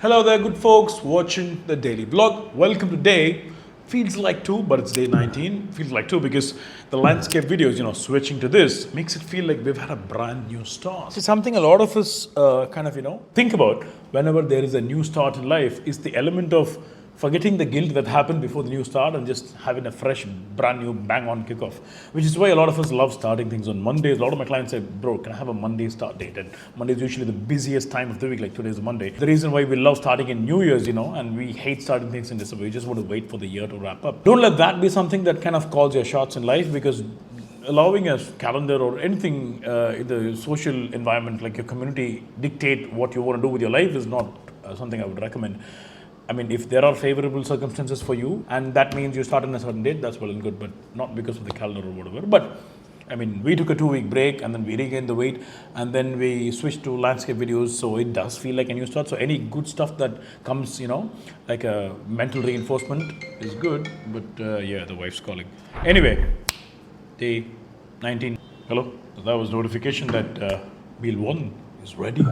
Hello there, good folks watching the daily vlog. Welcome to day. Feels like two, but it's day 19. Feels like two because the landscape videos, switching to this makes it feel like we've had a brand new start. See, something a lot of us think about whenever there is a new start in life is the element of forgetting the guilt that happened before the new start and just having a fresh, brand new, bang on kickoff. Which is why a lot of us love starting things on Mondays. A lot of my clients say, bro, can I have a Monday start date? And Monday is usually the busiest time of the week, like today's Monday. The reason why we love starting in New Year's, and we hate starting things in December. We just want to wait for the year to wrap up. Don't let that be something that kind of calls your shots in life, because allowing a calendar or anything in the social environment, like your community, dictate what you want to do with your life is not something I would recommend. I mean, if there are favorable circumstances for you, and that means you start on a certain date, that's well and good, but not because of the calendar or whatever. But I mean, we took a 2-week break and then we regained the weight and then we switched to landscape videos. So it does feel like a new start. So any good stuff that comes, like a mental reinforcement is good. But yeah, the wife's calling. Anyway, day 19. Hello. That was notification that meal 1 is ready.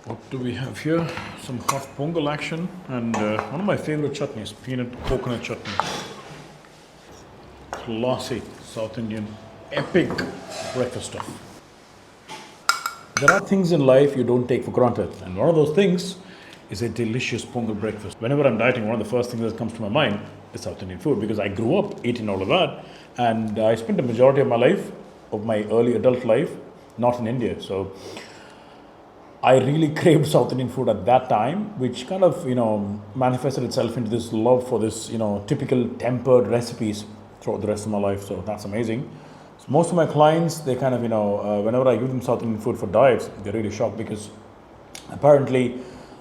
What do we have here? Some hot pongal action and one of my favorite chutneys, peanut coconut chutney. Classic South Indian epic breakfast stuff. There are things in life you don't take for granted, and one of those things is a delicious pongal breakfast. Whenever I'm dieting, one of the first things that comes to my mind is South Indian food, because I grew up eating all of that, and I spent the majority of my life, of my early adult life, not in India. So I really craved South Indian food at that time, which kind of, manifested itself into this love for this, typical tempered recipes throughout the rest of my life. So that's amazing. So most of my clients, they kind of, whenever I give them South Indian food for diets, they're really shocked, because apparently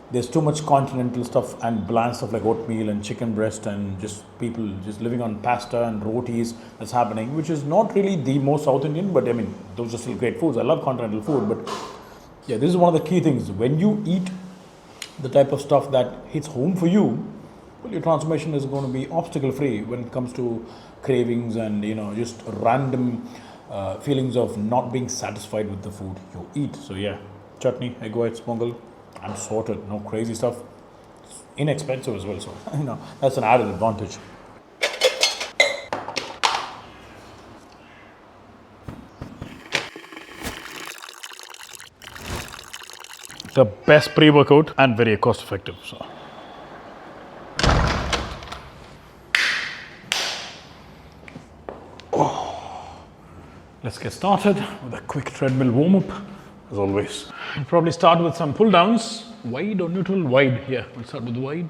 there's too much continental stuff and bland stuff like oatmeal and chicken breast and just people just living on pasta and rotis that's happening, which is not really the most South Indian, but I mean, those are still great foods. I love continental food, but yeah, this is one of the key things. When you eat the type of stuff that hits home for you, well, your transformation is going to be obstacle free when it comes to cravings and just random feelings of not being satisfied with the food you eat. So yeah, chutney, egg whites, pongal, I'm sorted. No crazy stuff. It's inexpensive as well, so that's an added advantage. The best pre-workout and very cost effective. So let's get started with a quick treadmill warm-up as always. We'll probably start with some pull downs. Wide or neutral? Wide. Yeah, we'll start with wide,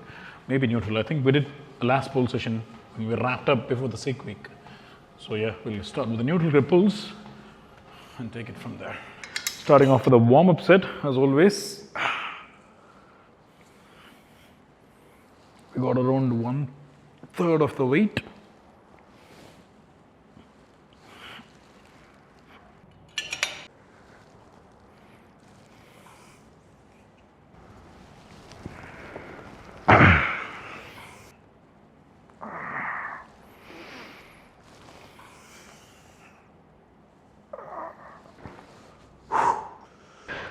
maybe neutral. I think we did a last pull session when we wrapped up before the sick week. So yeah, we'll start with the neutral grip pulls and take it from there. Starting off with a warm-up set, as always. We got around 1/3 of the weight.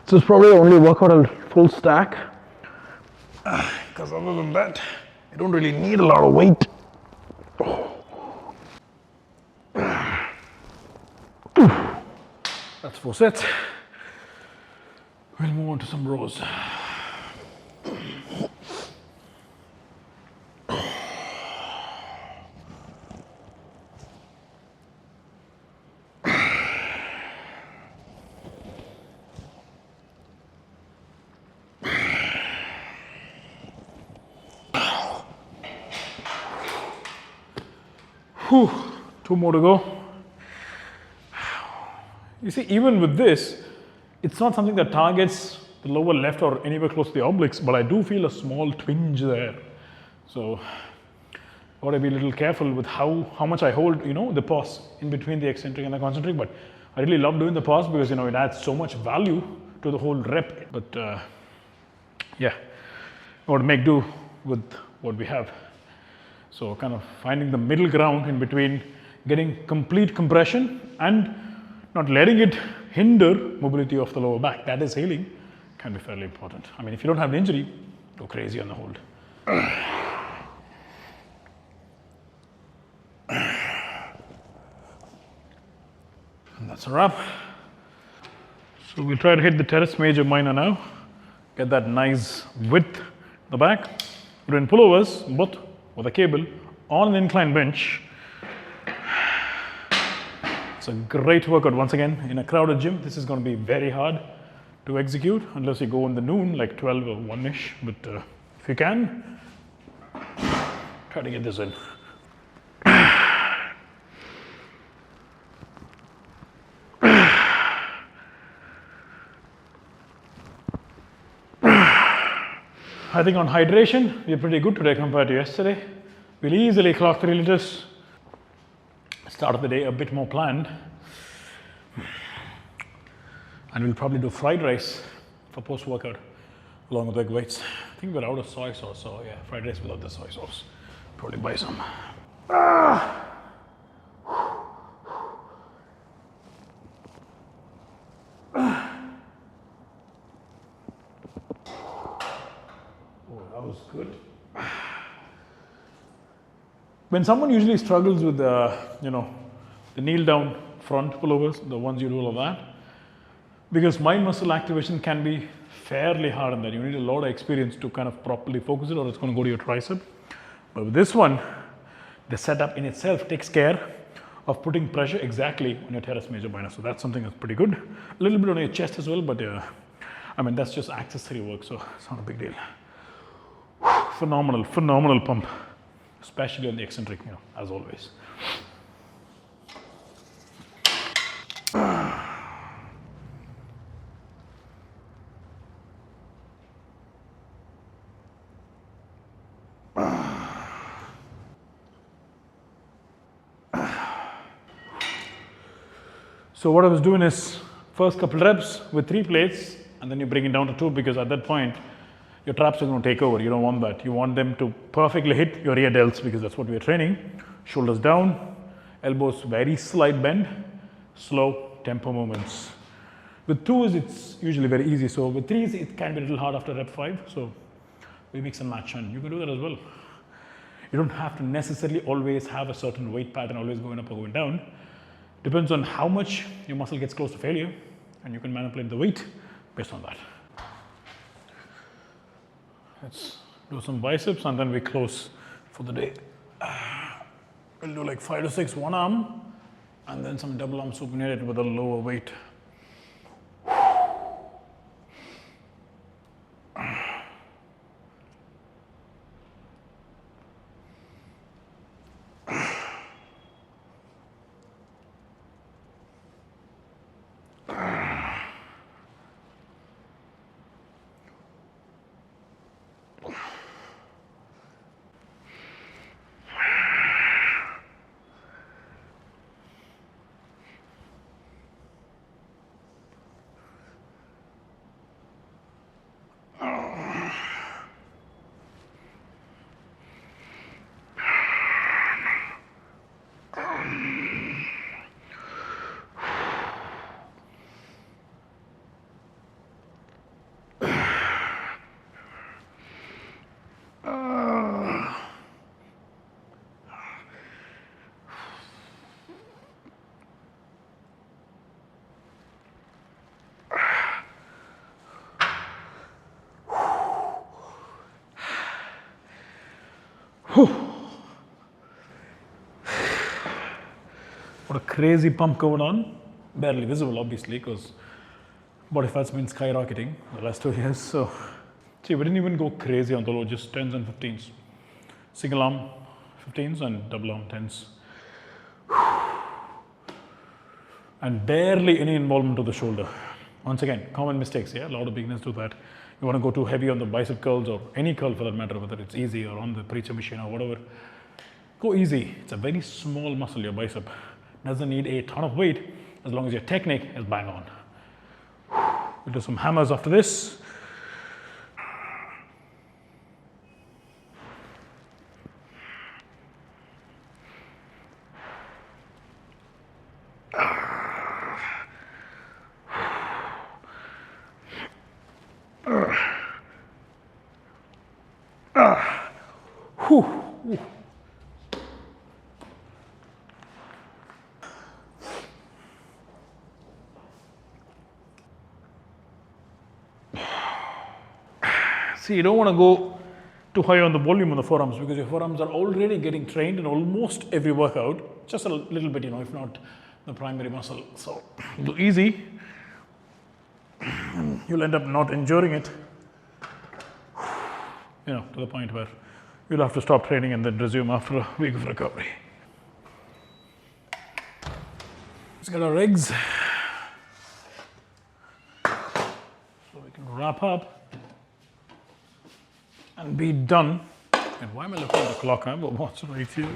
So it's probably only workout a full stack, because other than that, you don't really need a lot of weight. That's 4 sets. We'll move on to some rows. Whew, 2 more to go. You see, even with this, it's not something that targets the lower left or anywhere close to the obliques, but I do feel a small twinge there. So, got to be a little careful with how much I hold, the pause in between the eccentric and the concentric. But I really love doing the pause because, it adds so much value to the whole rep. But yeah, I want to make do with what we have. So kind of finding the middle ground in between getting complete compression and not letting it hinder mobility of the lower back. That is healing, can be fairly important. I mean, if you don't have an injury, go crazy on the hold. And that's a wrap. So we'll try to hit the teres major minor now. Get that nice width in the back. We're in pullovers, but with a cable on an incline bench. It's a great workout. Once again, in a crowded gym, this is going to be very hard to execute unless you go in the noon, like 12 or 1-ish. But if you can, try to get this in. I think on hydration, we're pretty good today compared to yesterday. We'll easily clock 3 liters. Start of the day a bit more planned. And we'll probably do fried rice for post-workout along with egg whites. I think we're out of soy sauce, so yeah, fried rice without the soy sauce. Probably buy some. Oh, that was good. When someone usually struggles with the kneel down front pullovers, the ones you do all of that, because mind muscle activation can be fairly hard in that. You need a lot of experience to kind of properly focus it, or it's going to go to your tricep. But with this one, the setup in itself takes care of putting pressure exactly on your teres major minor. So that's something that's pretty good. A little bit on your chest as well, but I mean, that's just accessory work, so it's not a big deal. Phenomenal pump, especially on the eccentric, as always. So what I was doing is first couple reps with 3 plates, and then you bring it down to 2, because at that point your traps are going to take over. You don't want that. You want them to perfectly hit your rear delts, because that's what we are training. Shoulders down, elbows very slight bend, slow tempo movements. With 2s, it's usually very easy. So with 3s, it can be a little hard after rep 5. So we mix and match, and you can do that as well. You don't have to necessarily always have a certain weight pattern, always going up or going down. Depends on how much your muscle gets close to failure, and you can manipulate the weight based on that. Let's do some biceps, and then we close for the day. We'll do like 5 to 6 one arm, and then some double arm supinated with a lower weight. What a crazy pump going on. Barely visible, obviously, because body fat's been skyrocketing the last 2 years. So, see, we didn't even go crazy on the load, just 10s and 15s. Single arm 15s and double arm 10s. And barely any involvement of the shoulder. Once again, common mistakes, yeah? A lot of beginners do that. You want to go too heavy on the bicep curls, or any curl for that matter, whether it's easy or on the preacher machine or whatever. Go easy. It's a very small muscle, your bicep. Doesn't need a ton of weight as long as your technique is bang on. We'll do some hammers after this. See, you don't want to go too high on the volume on the forearms because your forearms are already getting trained in almost every workout, just a little bit, if not the primary muscle. So do easy, and you'll end up not enjoying it, to the point where you'll have to stop training and then resume after a week of recovery. Let's get our eggs. So we can wrap up and be done. And why am I looking at the clock? I'm what's right here.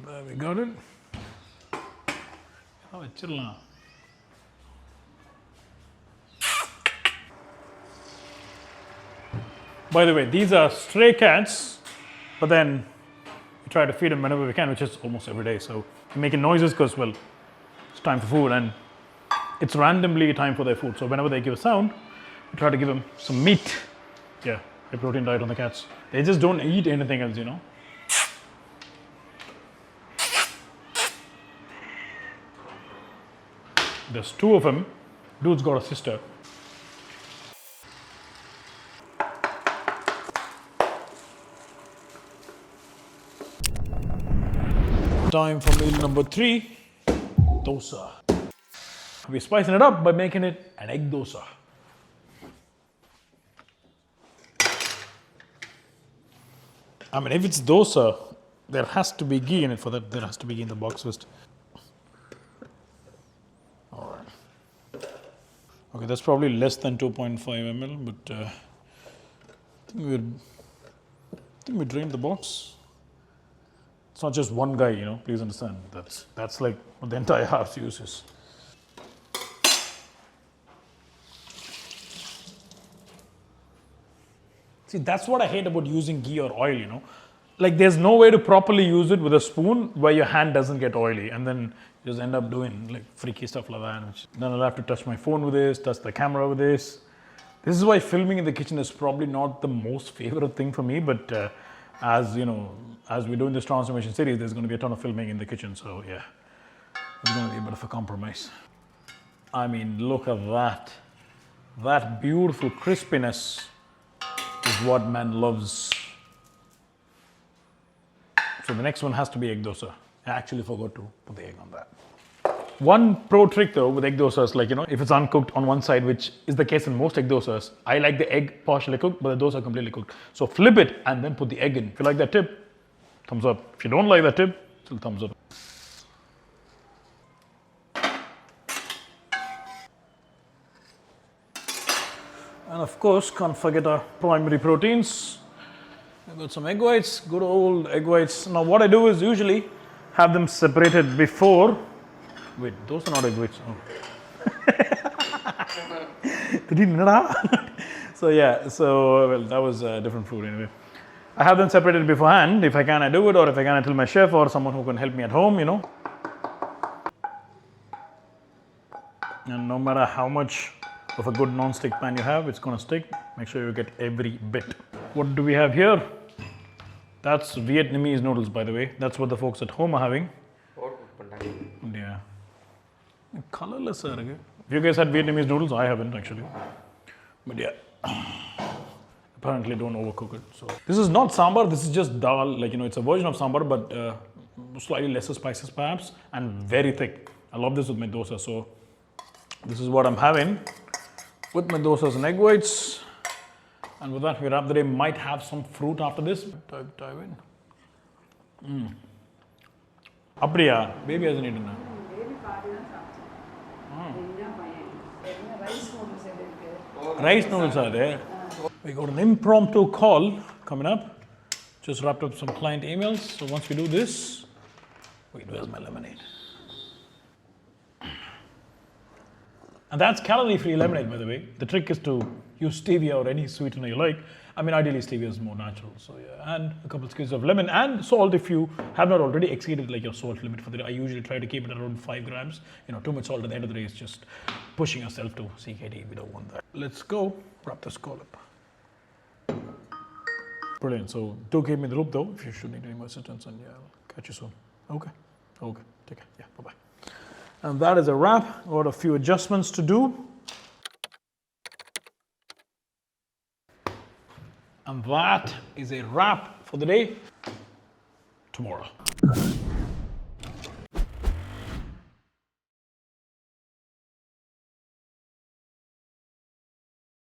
There we got it. Oh, chill. By the way, these are stray cats, but then we try to feed them whenever we can, which is almost every day. So we're making noises because, well, it's time for food and it's randomly time for their food. So whenever they give a sound, we try to give them some meat. Yeah, high protein diet on the cats. They just don't eat anything else, There's 2 of them. Dude's got a sister. Time for meal number 3, dosa. We're spicing it up by making it an egg dosa. I mean, if it's dosa, there has to be ghee in it. For that, there has to be ghee in the box first. All right. Okay, that's probably less than 2.5 ml, but I think we drained the box. It's not just one guy, please understand. That's like what the entire house uses. See, that's what I hate about using ghee or oil, Like there's no way to properly use it with a spoon where your hand doesn't get oily and then you just end up doing like freaky stuff like that. Then I'll have to touch my phone with this, touch the camera with this. This is why filming in the kitchen is probably not the most favorite thing for me, but as we're doing this transformation series, there's going to be a ton of filming in the kitchen. So yeah, it's going to be a bit of a compromise. I mean, look at that. That beautiful crispiness is what man loves. So the next one has to be egg dosa. I actually forgot to put the egg on that. One pro trick though with egg dosas, like if it's uncooked on one side, which is the case in most egg dosas, I like the egg partially cooked, but the dosa completely cooked. So flip it and then put the egg in. If you like that tip, thumbs up. If you don't like that tip, still thumbs up. And of course, can't forget our primary proteins. I've got some egg whites, good old egg whites. Now what I do is usually have them separated before. Wait, those are not egg whites. Oh. So yeah, well, that was a different food anyway. I have them separated beforehand. If I can, I do it, or if I can, I tell my chef or someone who can help me at home, And no matter how much of a good non-stick pan you have, it's going to stick. Make sure you get every bit. What do we have here? That's Vietnamese noodles, by the way. That's what the folks at home are having. Yeah. Colorless. If you guys had Vietnamese noodles, I haven't actually. But yeah. Apparently don't overcook it. So this is not sambar, this is just dal. It's a version of sambar, but slightly lesser spices perhaps, and very thick. I love this with my dosa. So this is what I'm having with my dosas and egg whites. And with that, we wrap the day. Might have some fruit after this. Dive in. Apriya, baby hasn't eaten now. Rice noodles are there. We got an impromptu call coming up. Just wrapped up some client emails. So once we do this, wait, where's my lemonade? And that's calorie-free lemonade, by the way. The trick is to use stevia or any sweetener you like. I mean, ideally stevia is more natural. So yeah, and a couple of squeezes of lemon and salt if you have not already exceeded your salt limit for the day. I usually try to keep it around 5 grams. Too much salt at the end of the day is just pushing yourself to CKD. We don't want that. Let's go wrap this call up. Brilliant. So do keep me in the loop though if you should need any more assistance, and yeah, I'll catch you soon. Okay. Take care. Yeah. Bye bye. And that is a wrap. Got a few adjustments to do. And that is a wrap for the day. Tomorrow.